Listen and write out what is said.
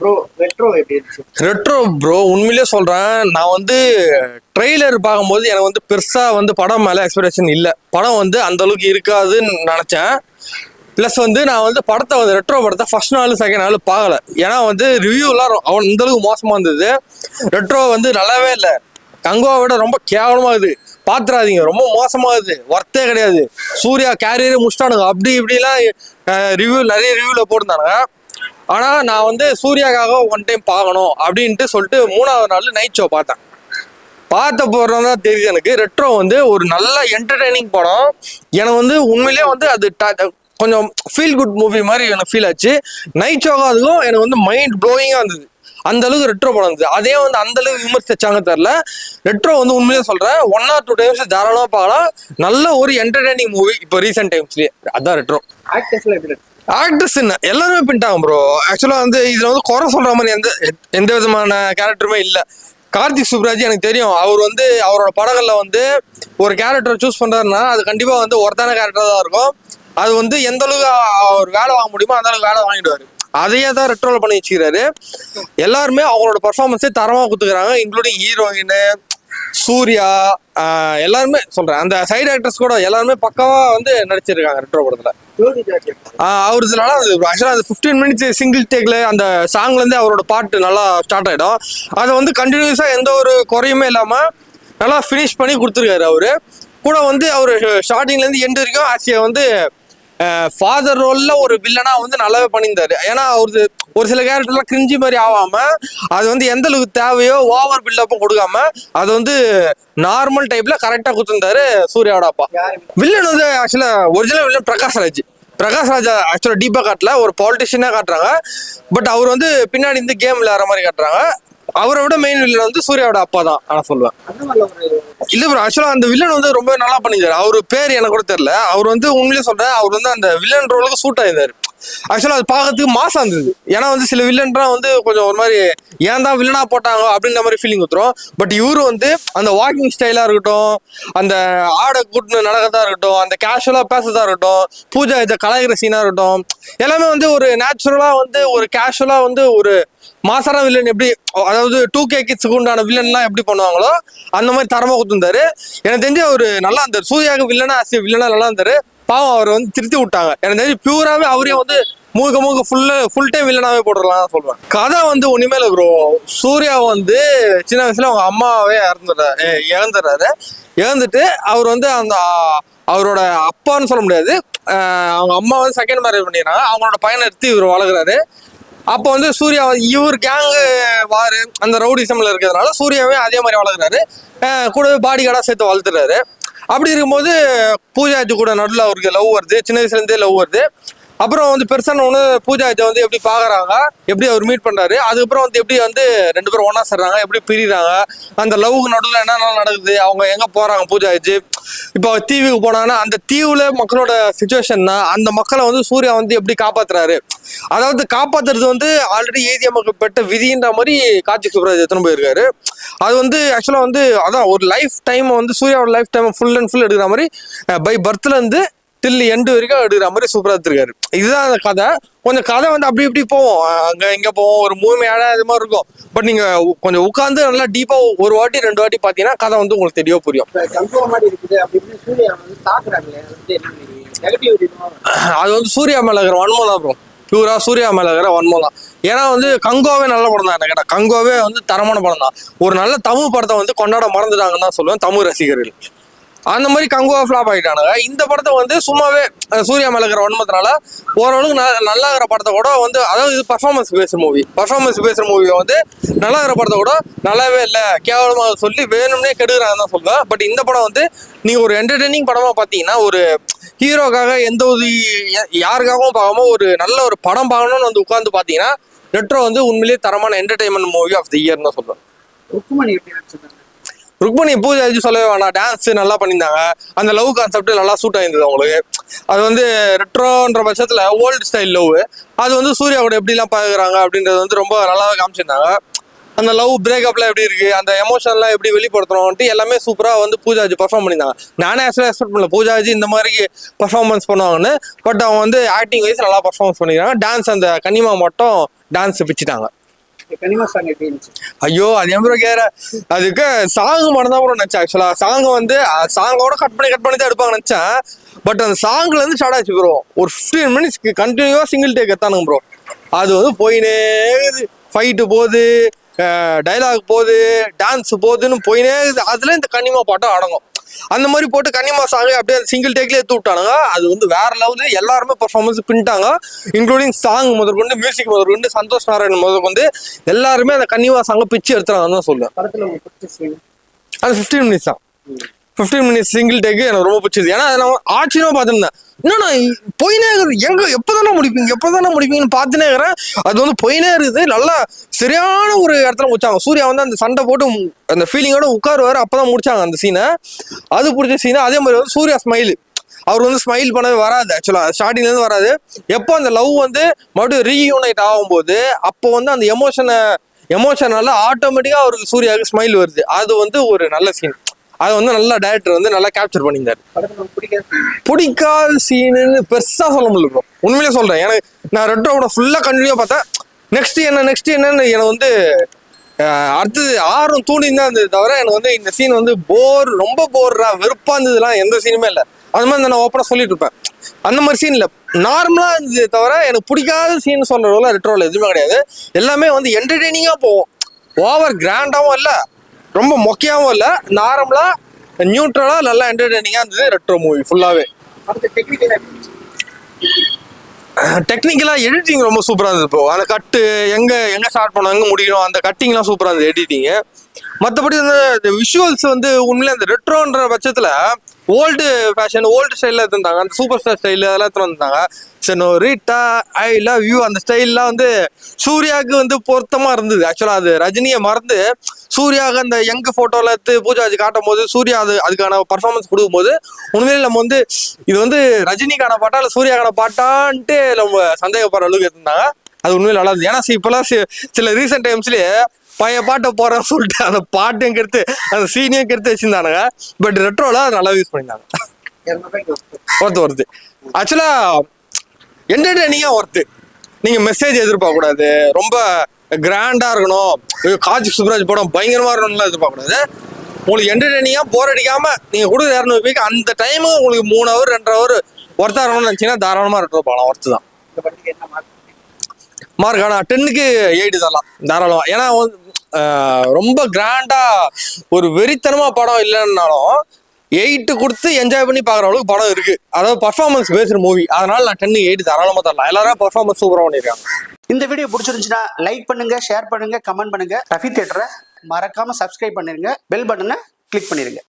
Bro retro எப்படி இருந்துச்சு? Retro bro உண்மையிலேயே சொல்றேன். நான் வந்து ட்ரெய்லர் பார்க்கும்போது எனக்கு வந்து பெருசா வந்து படம் மேல எக்ஸ்பெக்டேஷன் இல்லை. படம் வந்து அந்த அளவுக்கு இருக்காதுன்னு நினைச்சேன். ப்ளஸ் வந்து நான் வந்து படத்தை வந்து ரெட்ரோ படத்தை ஃபர்ஸ்ட் நாள் செகண்ட் நாள் பார்க்கல. ஏன்னா வந்து ரிவ்யூலாம் அவன் இந்த அளவுக்கு மோசமா இருந்தது. ரெட்ரோ வந்து நல்லாவே இல்லை. கங்குவா விட ரொம்ப கேவலமா இருக்குது. பாத்துறாதீங்க, ரொம்ப மோசமாகுது, ஒர்த்தே கிடையாது. சூர்யா கேரியரே முடிச்சிட்டானுங்க அப்படி இப்படிலாம் ரிவ்யூ நிறைய ரிவ்யூல போட்டிருந்தானுங்க. ஆனா நான் வந்து சூர்யாக்காக ஒன் டைம் பார்க்கணும் அப்படின்ட்டு சொல்லிட்டு 3வது நாள் நைட் ஷோ பார்த்தேன். பார்த்த போறதான் தான் தெரியுது எனக்கு ரெட்ரோ வந்து ஒரு நல்ல என்டர்டைனிங் படம். எனக்கு வந்து உண்மையிலேயே வந்து அது கொஞ்சம் ஃபீல் குட் மூவி மாதிரி எனக்கு ஃபீல் ஆச்சு. நைட் ஷோக்காக அதுவும் எனக்கு வந்து மைண்ட் ப்ளோயிங்கா இருந்தது. அந்த அளவுக்கு ரெட்ரோ படம் இருந்தது. அதே வந்து அந்த அளவுக்கு விமர்சிச்சாங்க தெரியல. ரெட்ரோ வந்து உண்மையிலே சொல்றேன் 1 or 2 times தாராளமா பார்க்கலாம். நல்ல ஒரு என்டர்டைனிங் மூவி இப்போ ரீசெண்ட் டைம்ஸ்லயே. அதான் ரெட்ரோ. ஆக்டர்ஸ் என்ன எல்லாருமே பின்ட்டாங்க ப்ரோ. ஆக்சுவலா வந்து இதுல வந்து குறை சொல்ற மாதிரி எந்த விதமான கேரக்டருமே இல்லை. கார்த்திக் சுப்ராஜ் எனக்கு தெரியும். அவர் வந்து அவரோட படங்கள்ல வந்து ஒரு கேரக்டர் சூஸ் பண்றாருன்னா அது கண்டிப்பா வந்து ஒருத்தான கேரக்டர் தான் இருக்கும். அது வந்து எந்த அளவுக்கு அவர் வேலை வாங்க முடியுமோ அந்த அளவுக்கு வேலை வாங்கிடுவாரு. அதையே தான் ரெட்ரோல பண்ணி வச்சுக்கிறாரு. எல்லாருமே அவங்களோட பர்ஃபார்மன்ஸே தரமா கொடுத்துக்கிறாங்க, இன்க்ளூடிங் ஹீரோயின் சூர்யா. எல்லாருமே சொல்றேன், அந்த சைடு ஆக்டர்ஸ் கூட எல்லாருமே பக்காவா வந்து நடிச்சிருக்காங்க ரெட்ரோ படத்துல. அவருக்கு நல்லா ஆக்சுவலா அந்த 15 minutes சிங்கிள் டேக்ல அந்த சாங்ல இருந்து அவரோட பாட்டு நல்லா ஸ்டார்ட் ஆயிடும். அதை வந்து கண்டினியூஸா எந்த ஒரு குறையுமே இல்லாம நல்லா ஃபினிஷ் பண்ணி கொடுத்துருக்காரு. அவரு கூட வந்து அவரு ஸ்டார்டிங்ல இருந்து எண்ட் வரைக்கும் ஆசியா வந்து ஃபாதர் ரோல்ல ஒரு வில்லனா வந்து நல்லாவே பண்ணியிருந்தாரு. ஏன்னா அவரு ஒரு சில கேரக்டர்லாம் கிரிஞ்சி மாதிரி ஆகாம அது வந்து எந்த அளவுக்கு தேவையோ ஓவர் பில்டப்பும் கொடுக்காம அது வந்து நார்மல் டைப்ல கரெக்டா கொடுத்துருந்தாரு சூர்யாவோட அப்பா. வில்லன் வந்து ஆக்சுவலா ஒரிஜினல் வில்லன் பிரகாஷ் ராஜா ஆக்சுவலா டீப்பா காட்டல, ஒரு பாலிட்டிஷியனா காட்டுறாங்க. பட் அவர் வந்து பின்னாடி இந்த கேம் விளையாடுற மாதிரி காட்டுறாங்க. அவரை விட மெயின் வில்லன் வந்து சூர்யாவோட அப்பா தான் நான் சொல்லுவேன். இல்ல ப்ரோ, ஆக்சுவலா அந்த வில்லன் வந்து ரொம்ப நல்லா பண்ணிருந்தாரு. அவரு பேர் எனக்கு கூட தெரியல. அவர் வந்து உண்மையிலே சொல்றேன், அவர் வந்து அந்த வில்லன் ரோலுக்கு சூட் ஆயிருந்தாரு. ஆக்சுவலா அது பார்க்கறதுக்கு மாசம் இருந்தது. ஏன்னா வந்து சில வில்லன்லாம் வந்து கொஞ்சம் ஒரு மாதிரி ஏன் தான் வில்லனா போட்டாங்க அப்படின்ற மாதிரி ஃபீலிங் வந்துடும். பட் இவரு வந்து அந்த வாக்கிங் ஸ்டைலா இருக்கட்டும், அந்த ஆடை கூட்டு நடக்கிறதா இருக்கட்டும், அந்த கேஷுவலா பேசுறதா இருக்கட்டும், பூஜா இதை கலாய்கிற சீனா இருக்கட்டும், எல்லாமே வந்து ஒரு நேச்சுரலா வந்து ஒரு கேஷுவலா வந்து ஒரு மாசான வில்லன் எப்படி, அதாவது 2K கிட்ஸுக்கு உண்டான வில்லன்லாம் எப்படி பண்ணுவாங்களோ அந்த மாதிரி தரமா கொடுத்துருந்தாரு. எனக்கு தெரிஞ்சு அவரு நல்லா இருந்தாரு. சூர்யாவுக்கு வில்லனா நல்லா இருந்தாரு. பாவம் அவர் வந்து திருத்தி விட்டாங்க. எனக்கு தெரிஞ்சு பியூராவே அவரே வந்து மூக்க ஃபுல் டைம் வில்லனாவே போட்டுடலாம் சொல்லுவேன். கதை வந்து ஒண்ணுமே இல்லை ப்ரோ. சூர்யா வந்து சின்ன வயசுல அவங்க அம்மாவே இறந்துட்டு அவர் வந்து அந்த அவரோட அப்பான்னு சொல்ல முடியாது, அவங்க அம்மா வந்து செகண்ட் மேரேஜ் பண்ணிடுறாங்க. அவங்களோட பையனை எடுத்து இவர் வளர்க்குறாரு. அப்போ வந்து சூர்யா இவர் கேங்கு வாரு அந்த ரவுடிசம்ல இருக்கிறதுனால சூர்யாவே அதே மாதிரி வளர்க்குறாரு. கூடவே பாடி கார்டா சேர்த்து வளர்த்துறாரு. அப்படி இருக்கும்போது பூஜாஜி கூட நடுவில் அவருக்கு லவ் வருது. சின்ன வயசுல இருந்தே லவ் வருது. அப்புறம் வந்து பெருசான ஒன்று பூஜாஜை வந்து எப்படி பாக்குறாங்க, எப்படி அவர் மீட் பண்றாரு, அதுக்கப்புறம் வந்து எப்படி வந்து 2 பேரும் ஒன்னா சேர்றாங்க, எப்படி பிரிறாங்க, அந்த லவ்வுக்கு நடுவில் என்னென்ன நடக்குது, அவங்க எங்க போறாங்க பூஜாஜி. இப்போ தீவுக்கு போனாங்கன்னா அந்த தீவுல மக்களோட சுச்சுவேஷன்னா அந்த மக்களை வந்து சூர்யா வந்து எப்படி காப்பாத்துறாரு. அதாவது காப்பாத்துறது வந்து ஆல்ரெடி ஏதியமக்கப்பட்ட விதின்ற மாதிரி கார்த்திக் சுப்ராஜ் எத்தனை போயிருக்காரு. அது வந்து ஆக்சுவலா வந்து அதான் ஒரு லைஃப் டைம் வந்து சூர்யாவோட life time full and full எடுக்கிற மாதிரி பை பர்த்ல இருந்து டில் எண்டு வரைக்கும் எடுக்கிற மாதிரி சூப்பரா எடுத்திருக்காரு. இதுதான் அந்த கதை. கொஞ்சம் கதை வந்து அப்படி இப்படி போவோம், அங்க இங்க போவோம், ஒரு 3 இது மாதிரி இருக்கும். பட் நீங்க கொஞ்சம் உட்காந்து நல்லா டீப்பா ஒரு வாட்டி 2 வாட்டி பாத்தீங்கன்னா கதை வந்து உங்களுக்கு தெரியவே புரியும். அது வந்து சூர்யா மேல இருக்கிற வன்மம் தான் ப்ரோ. பியூரா சூர்யா மேல இருக்கிற வன்மம் தான். ஏன்னா வந்து கங்கோவே நல்ல படம் தான். என்ன கேட்டா கங்கோவே வந்து தரமான படம் தான். ஒரு நல்ல தமிழ் படத்தை வந்து கொண்டாட மறந்துட்டாங்கன்னு தான் சொல்லுவேன் தமிழ் ரசிகர்கள். அந்த மாதிரி கங்குவா ஃபிளாப் ஆகிட்டானுங்க. இந்த படத்தை வந்து சும்மாவே சூர்யா மேல இருக்கிற வன்மத்தினால ஓரளவுக்கு நல்லா இருக்கிற படத்தை கூட வந்து, அதாவது இது பர்ஃபார்மன்ஸ் பேசுற மூவியை வந்து நல்லா இருக்கிற படத்தை கூட நல்லாவே இல்லை கேவலமாக சொல்லி வேணும்னே கெடுக்கிறாங்கன்னு தான் சொல்லுவேன். பட் இந்த படம் வந்து நீங்க ஒரு என்டர்டெய்னிங் படமா பார்த்தீங்கன்னா, ஒரு ஹீரோக்காக எந்த ஒரு யாருக்காகவும் பார்க்காம ஒரு நல்ல ஒரு படம் பார்க்கணும்னு வந்து உட்காந்து பார்த்தீங்கன்னா ரெட்ரோ வந்து உண்மையிலேயே தரமான என்டர்டைன்மெண்ட் மூவி ஆஃப் தி இயர்னு தான் சொல்லுவேன். ருக்மணி பூஜாஜி சொல்லவே வேணாம், டான்ஸ் நல்லா பண்ணியிருந்தாங்க. அந்த லவ் கான்செப்ட் நல்லா சூட் ஆயிருந்தது அவங்களுக்கு. அது வந்து ரெட்ரோன்ற பட்சத்துல ஓல்டு ஸ்டைல் லவ், அது வந்து சூர்யா கூட எப்படிலாம் பார்க்குறாங்க அப்படின்றது வந்து ரொம்ப நல்லாவே காமிச்சிருந்தாங்க. அந்த லவ் பிரேக்கப்லாம் எப்படி இருக்கு, அந்த எமோஷன்லாம் எப்படி வெளிப்படுத்துறோம்ட்டு எல்லாமே சூப்பரா வந்து பூஜாஜி பர்ஃபார்ம் பண்ணியிருந்தாங்க. நானே ஆக்சுவலாக எக்ஸ்பெக்ட் பண்ணல பூஜாஜி இந்த மாதிரி பர்ஃபார்மன்ஸ் பண்ணுவாங்கன்னு. பட் அவங்க வந்து ஆக்டிங் வைஸ் நல்லா பர்ஃபார்மன்ஸ் பண்ணிக்கிறாங்க. டான்ஸ் அந்த கனிமா மட்டும் டான்ஸ் பிச்சுட்டாங்க. கனிமா சாங் எப்படி இருந்துச்சு? ஐயோ அது ஏன் ப்ரோ கேற, அதுக்கு சாங் மட்டும் தான் ப்ரோ நினைச்சேன். ஆக்சுவலா சாங் வந்து சாங்கோட கட் பண்ணி தான் எடுப்பாங்க நினைச்சேன். பட் அந்த சாங்ல இருந்து ஸ்டார்ட் ஆச்சு ப்ரோ. ஒரு 15 மினிட்ஸ்க்கு கண்டினியூவா சிங்கிள் டேக் எடுத்தானுங்க ப்ரோ. அது வந்து போயினே ஃபைட்டு போகுது, டைலாக் போகுது, டான்ஸ் போகுதுன்னு போயினே இருக்குது. அதுல இந்த கன்னிமா பாட்டும் அடங்கும். அந்த மாதிரி போட்டு கன்னிமா சாங் அப்படியே சிங்கிள் டேக்ல எடுத்து விட்டானுங்க. அது வந்து வேற லெவலு. எல்லாருமே பெர்ஃபார்மன்ஸ் பின்ட்டாங்க, இன்க்ளூடிங் சாங் முதற்கொண்டு, மியூசிக் முதற்கொண்டு, சந்தோஷ் நாராயண் முதற்கொண்டு எல்லாருமே அந்த கன்னிமா சாங்க பிச்சு எடுத்துறாங்கன்னு தான் சொல்லுவேன். படத்துல உங்களுக்கு பிடிச்ச சீன்? அது 15 மினிட்ஸ் தான். 15 மினிட்ஸ் சிங்கிள் டேக்கு எனக்கு ரொம்ப பிடிச்சது. ஏன்னா நான் ஆச்சரியமா பார்த்துருந்தேன். இன்னொன்னு போயினே இருக்குது, எங்க எப்பதானே முடிப்பீங்கன்னு பார்த்துனே இருக்கிறேன். அது வந்து போயினே இருக்குது. நல்லா சரியான ஒரு இடத்துல முடிச்சாங்க. சூர்யா வந்து அந்த சண்டை போட்டு அந்த ஃபீலிங்கோட உட்காருவாரு, அப்பதான் முடிச்சாங்க அந்த சீனை. அது பிடிச்ச சீனை. அதே மாதிரி வந்து சூர்யா ஸ்மைல், அவர் வந்து ஸ்மைல் பண்ணவே வராது. ஆக்சுவலா ஸ்டார்டிங்ல இருந்து வராது. எப்போ அந்த லவ் வந்து மறுபடியும் ரீயூனைட் ஆகும்போது அப்போ வந்து அந்த எமோஷனால ஆட்டோமேட்டிக்கா அவருக்கு சூர்யாவுக்கு ஸ்மைல் வருது. அது வந்து ஒரு நல்ல சீன். அது வந்து நல்லா டைரக்டர் வந்து நல்லா கேப்சர் பண்ணியிருந்தாரு. பிடிக்காத சீனுன்னு பெருசா சொல்ல முடியல ப்ரோ, உண்மையிலே சொல்றேன். எனக்கு நான் ரெட்ரோட ஃபுல்லா கண்டினியூவா பார்த்தேன். நெக்ஸ்ட் என்னன்னு எனக்கு வந்து அடுத்தது ஆர்வம் தூண்டிதான் இருந்தது தவிர எனக்கு வந்து இந்த சீன் வந்து ரொம்ப போர்ரா வெறுப்பா இருந்ததுலாம் எந்த சீனுமே இல்லை. அந்த மாதிரி நான் ஓப்பனா சொல்லிட்டு இருப்பேன். அந்த மாதிரி சீன் இல்லை, நார்மலா இருந்தது தவிர எனக்கு பிடிக்காத சீன் சொல்றதுல ரெட்ரோல எதுவுமே கிடையாது. எல்லாமே வந்து என்டர்டெய்னிங்கா போவோம். ஓவர் கிராண்டாவும் இல்லை, ரொம்ப மொக்கையாவும் இல்லை, நார்மலா நியூட்ரலா நல்லா என்டர்டெய்னிங்கா இருந்தது ரெட்ரோ மூவி ஃபுல்லாவே. டெக்னிக்கலா எடிட்டிங் ரொம்ப சூப்பரா இருந்தது ப்ரோ. அந்த கட்டு எங்க ஸ்டார்ட் பண்ணோம், எங்க முடிக்கணும், அந்த கட்டிங்லாம் சூப்பரா இருந்தது எடிட்டிங். மற்றபடி வந்து விஷுவல்ஸ் வந்து உண்மையிலே அந்த ரெட்ரோன்ற பட்சத்துல ஓல்டு ஃபேஷன், ஓல்டு ஸ்டைல்ல இருந்தாங்க. அந்த சூப்பர் ஸ்டார் ஸ்டைல் அதெல்லாம் எடுத்துட்டு வந்தாங்க. செனோரிட்டா, ஐ லவ் யூ, அந்த ஸ்டைல்லாம் வந்து சூர்யாவுக்கு வந்து பொருத்தமா இருந்தது. ஆக்சுவலா அது ரஜினியை மறந்து சூர்யாவுக்கு அந்த யங் போட்டோல எடுத்து பூஜா வச்சு காட்டும் போது சூர்யா அதுக்கான பர்ஃபார்மன்ஸ் கொடுக்கும்போது உண்மையிலே நம்ம வந்து இது வந்து ரஜினிக்கான பாட்டா இல்லை சூர்யாக்கான பாட்டான்ட்டு நம்ம சந்தேகப்படுற அளவுக்கு இருந்தாங்க. அது உண்மையில நல்லா இருந்தது. ஏன்னா இப்பெல்லாம் சில ரீசெண்ட் டைம்ஸ்லயே பழைய பாட்டை போறேன்னு சொல்லிட்டு அந்த பாட்டையும் கெடுத்து அந்த சீனையும் கெடுத்து வச்சிருந்தானுங்க. பட் ரெட்ரோல நல்லா யூஸ் பண்ணியிருந்தாங்க. ஒருத்து ஆக்சுவலா என்டர்டெய்னிங்கா ஒர்த்து. நீங்க மெசேஜ் எதிர்பார்க்க கூடாது, ரொம்ப கிராண்டா இருக்கணும், கார்த்திக் சுப்ராஜ் படம் பயங்கரமா இருக்கணும்லாம் எதிர்பார்க்க கூடாது. உங்களுக்கு என்டர்டெய்னிங்கா போர் அடிக்காம நீங்க கொடுக்குற 200 ரூபாய்க்கு அந்த டைம் உங்களுக்கு 3 ஹவர் 2 ஹவர் ஒர்த்தா இருக்கணும்னு நினைச்சீங்கன்னா தாராளமா ரெட்ரோ போகலாம். ஒர்த்து தான். மார்க் ஆனா 10க்கு 8 தரலாம் தாராளமா. ஏன்னா ரொம்ப கிராண்டா ஒரு வெறித்தனமா படம் இல்லைன்னாலும் 8 கொடுத்து என்ஜாய் பண்ணி பாக்குற அளவுக்கு படம் இருக்கு. அதாவது பர்ஃபார்மன்ஸ் பேஸ்டு மூவி, அதனால நான் 10க்கு 8 தாராளமா தரலாம். எல்லாரும் பர்ஃபார்மன்ஸ் சூப்பரா பண்ணிருக்காங்க. இந்த வீடியோ பிடிச்சிருந்துச்சுன்னா லைக் பண்ணுங்க, ஷேர் பண்ணுங்க, கமெண்ட் பண்ணுங்க. ரஃபி தியேட்டரை மறக்காம சப்ஸ்கிரைப் பண்ணிருங்க, பெல் பட்டனை கிளிக் பண்ணிருங்க.